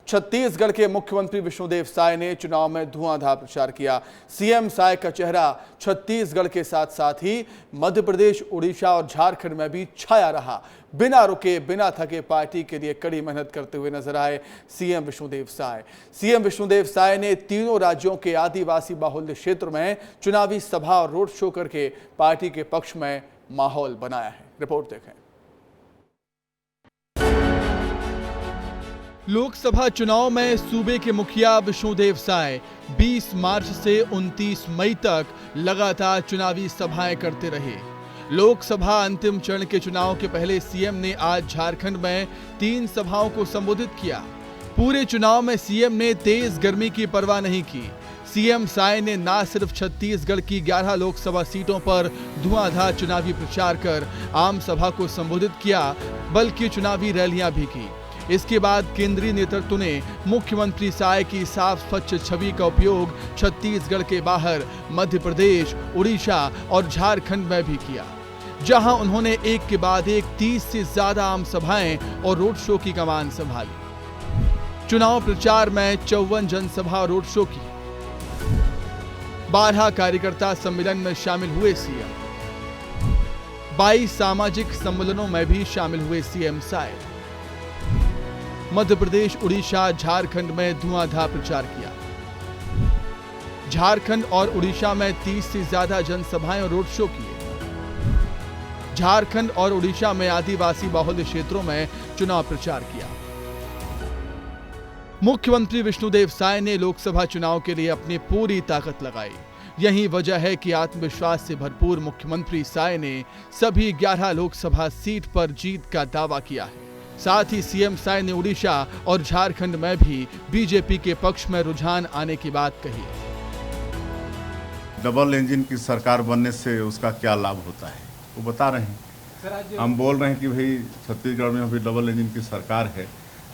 छत्तीसगढ़ के मुख्यमंत्री विष्णुदेव साय ने चुनाव में धुआंधार प्रचार किया। सीएम साय का चेहरा छत्तीसगढ़ के साथ साथ ही मध्य प्रदेश, उड़ीसा और झारखंड में भी छाया रहा। बिना रुके, बिना थके पार्टी के लिए कड़ी मेहनत करते हुए नजर आए सीएम विष्णुदेव साय। सीएम विष्णुदेव साय ने तीनों राज्यों के आदिवासी बाहुल्य क्षेत्र में चुनावी सभा और रोड शो करके पार्टी के पक्ष में माहौल बनाया है। रिपोर्ट देखें। लोकसभा चुनाव में सूबे के मुखिया विष्णुदेव साय 20 मार्च से 29 मई तक लगातार चुनावी सभाएं करते रहे। लोकसभा अंतिम चरण के चुनाव के पहले सीएम ने आज झारखंड में 3 सभाओं को संबोधित किया। पूरे चुनाव में सीएम ने तेज गर्मी की परवाह नहीं की। सीएम साय ने न सिर्फ छत्तीसगढ़ की 11 लोकसभा सीटों पर धुआंधार चुनावी प्रचार कर आम सभा को संबोधित किया, बल्कि चुनावी रैलियां भी की। इसके बाद केंद्रीय नेतृत्व ने मुख्यमंत्री साय की साफ स्वच्छ छवि का उपयोग छत्तीसगढ़ के बाहर मध्य प्रदेश, उड़ीसा और झारखंड में भी किया, जहां उन्होंने एक के बाद एक 30 से ज्यादा आम सभाएं और रोड शो की कमान संभाली। चुनाव प्रचार में 54 जनसभा और रोड शो की। 12 कार्यकर्ता सम्मेलन में शामिल हुए सीएम। 22 सामाजिक सम्मेलनों में भी शामिल हुए सीएम साय। मध्य प्रदेश, उड़ीसा, झारखंड में धुआंधार प्रचार किया। झारखंड और उड़ीसा में 30 से ज्यादा जनसभाएं और रोड शो किए। झारखंड और उड़ीसा में आदिवासी बाहुल्य क्षेत्रों में चुनाव प्रचार किया। मुख्यमंत्री विष्णुदेव साय ने लोकसभा चुनाव के लिए अपनी पूरी ताकत लगाई। यही वजह है कि आत्मविश्वास से भरपूर मुख्यमंत्री साय ने सभी 11 लोकसभा सीट पर जीत का दावा किया है। साथ ही सीएम साय ने उड़ीसा और झारखंड में भी बीजेपी के पक्ष में रुझान आने की बात कही। डबल इंजन की सरकार बनने से उसका क्या लाभ होता है वो बता रहे हैं। हम बोल रहे हैं कि भाई छत्तीसगढ़ में अभी डबल इंजन की सरकार है,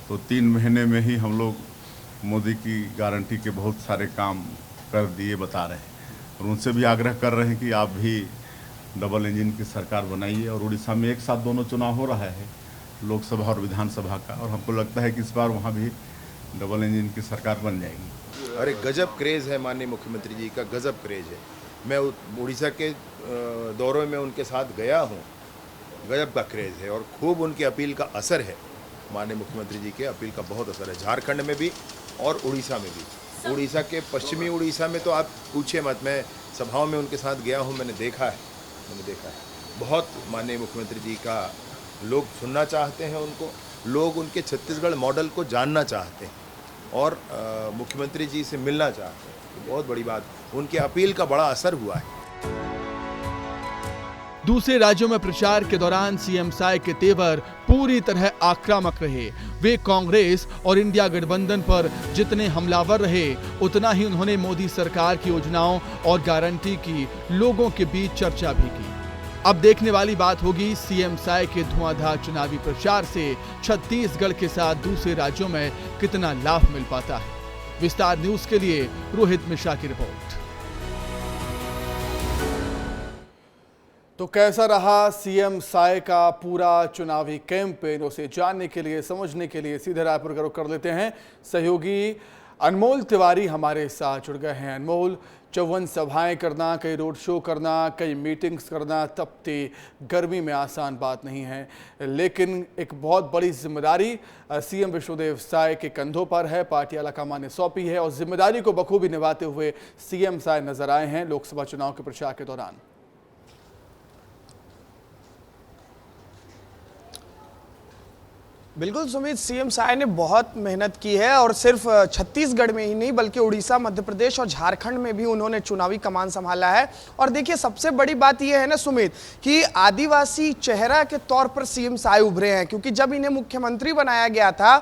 तो 3 महीने में ही हम लोग मोदी की गारंटी के बहुत सारे काम कर दिए बता रहे हैं, और उनसे भी आग्रह कर रहे हैं कि आप भी डबल इंजन की सरकार बनाइए। और उड़ीसा में एक साथ दोनों चुनाव हो रहा है, लोकसभा और विधानसभा का, और हमको लगता है कि इस बार वहाँ भी डबल इंजन की सरकार बन जाएगी। अरे गजब क्रेज़ है माननीय मुख्यमंत्री जी का, गजब क्रेज़ है। मैं उड़ीसा के दौरे में उनके साथ गया हूँ, गजब का क्रेज़ है और खूब उनकी अपील का असर है। माननीय मुख्यमंत्री जी के अपील का बहुत असर है, झारखंड में भी और उड़ीसा में भी। उड़ीसा के पश्चिमी उड़ीसा में तो आप पूछिए मत, मैं सभाओं में उनके साथ गया हूँ, मैंने देखा है। बहुत माननीय मुख्यमंत्री जी का लोग सुनना चाहते हैं उनको, लोग उनके छत्तीसगढ़ मॉडल को जानना चाहते हैं और मुख्यमंत्री जी से मिलना चाहते हैं। बहुत बड़ी बात, उनके अपील का बड़ा असर हुआ है। दूसरे राज्यों में प्रचार के दौरान सीएम साय के तेवर पूरी तरह आक्रामक रहे। वे कांग्रेस और इंडिया गठबंधन पर जितने हमलावर रहे, उतना ही उन्होंने मोदी सरकार की योजनाओं और गारंटी की लोगों के बीच चर्चा भी की। अब देखने वाली बात होगी सीएम साय के धुआंधार चुनावी प्रचार से छत्तीसगढ़ के साथ दूसरे राज्यों में कितना लाभ मिल पाता है। विस्तार न्यूज के लिए रोहित मिश्रा की रिपोर्ट। तो कैसा रहा सीएम साय का पूरा चुनावी कैंपेन, उसे जानने के लिए, समझने के लिए सीधे रायपुर का रुख कर लेते हैं। सहयोगी अनमोल तिवारी हमारे साथ जुड़ गए हैं। अनमोल, 54 सभाएं करना, कई रोड शो करना, कई मीटिंग्स करना तपती गर्मी में आसान बात नहीं है, लेकिन एक बहुत बड़ी जिम्मेदारी सीएम विष्णुदेव साय के कंधों पर है, पार्टी आलाकमान ने सौंपी है और जिम्मेदारी को बखूबी निभाते हुए सीएम साय नजर आए हैं लोकसभा चुनाव के प्रचार के दौरान। बिल्कुल सुमित, सीएम साय ने बहुत मेहनत की है और सिर्फ छत्तीसगढ़ में ही नहीं बल्कि उड़ीसा, मध्य प्रदेश और झारखंड में भी उन्होंने चुनावी कमान संभाला है। और देखिए, सबसे बड़ी बात यह है ना सुमित कि आदिवासी चेहरा के तौर पर सीएम साय उभरे हैं, क्योंकि जब इन्हें मुख्यमंत्री बनाया गया था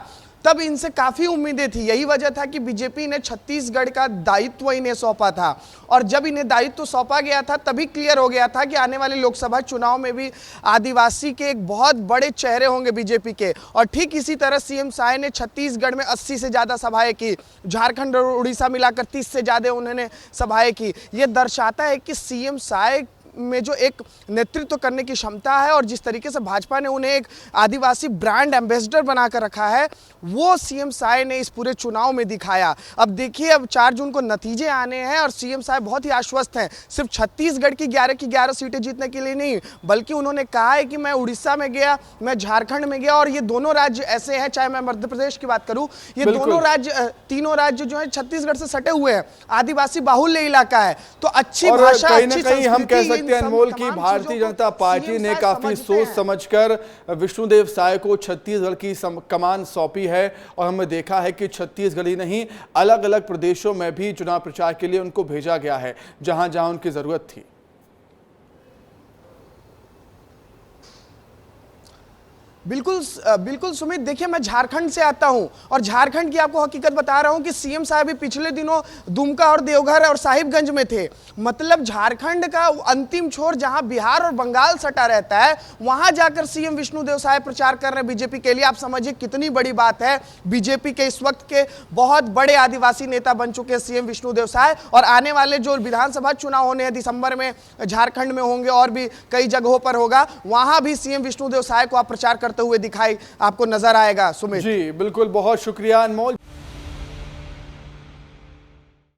तब इनसे काफी उम्मीदें थी। यही वजह था कि बीजेपी ने छत्तीसगढ़ का दायित्व इन्हें सौंपा था और जब इन्हें दायित्व सौंपा गया था तभी क्लियर हो गया था कि आने वाले लोकसभा चुनाव में भी आदिवासी के एक बहुत बड़े चेहरे होंगे बीजेपी के। और ठीक इसी तरह सीएम साय ने छत्तीसगढ़ में 80 से ज्यादा सभाएं की, झारखंड और उड़ीसा मिलाकर 30 से ज्यादा उन्होंने सभाएं की। यह दर्शाता है कि सीएम साय में जो एक नेतृत्व करने की क्षमता है और जिस तरीके से भाजपा ने उन्हें एक आदिवासी ब्रांड एम्बेसडर बनाकर रखा है, वो सीएम साय ने इस पूरे चुनाव में दिखाया। अब देखिए, अब 4 जून को नतीजे आने हैं और सीएम साय बहुत ही आश्वस्त हैं। सिर्फ छत्तीसगढ़ की 11 की 11 सीटें जीतने के लिए नहीं, बल्कि उन्होंने कहा है कि मैं उड़ीसा में गया, मैं झारखंड में गया, और ये दोनों राज्य ऐसे हैं, चाहे मैं मध्य प्रदेश की बात करूं, ये दोनों राज्य, तीनों राज्य जो है छत्तीसगढ़ से सटे हुए हैं, आदिवासी बाहुल्य इलाका है। तो अच्छी भाषा, कहीं ना कहीं हम कह सकते हैं अनमोल की भारतीय जनता पार्टी ने काफी सोच समझकर विष्णुदेव साय को छत्तीसगढ़ की कमान सौंपी है, और हमने देखा है कि छत्तीसगढ़ ही नहीं, अलग अलग प्रदेशों में भी चुनाव प्रचार के लिए उनको भेजा गया है, जहां जहां उनकी जरूरत थी। बिल्कुल सुमित, देखिए मैं झारखंड से आता हूं और झारखंड की आपको हकीकत बता रहा हूं कि सीएम साहब भी पिछले दिनों दुमका और देवघर और साहिबगंज में थे। मतलब झारखंड का अंतिम छोर जहां बिहार और बंगाल सटा रहता है, वहां जाकर सीएम विष्णुदेव साय प्रचार कर रहे हैं बीजेपी के लिए। आप समझिए कितनी बड़ी बात है। बीजेपी के इस वक्त के बहुत बड़े आदिवासी नेता बन चुके हैं सीएम विष्णुदेव साय, और आने वाले जो विधानसभा चुनाव होने हैं दिसंबर में, झारखंड में होंगे और भी कई जगहों पर होगा, वहां भी सीएम विष्णुदेव साय को आप प्रचार हुए दिखाई आपको नजर आएगा। सुमित जी बिल्कुल, बहुत शुक्रिया अनमोल।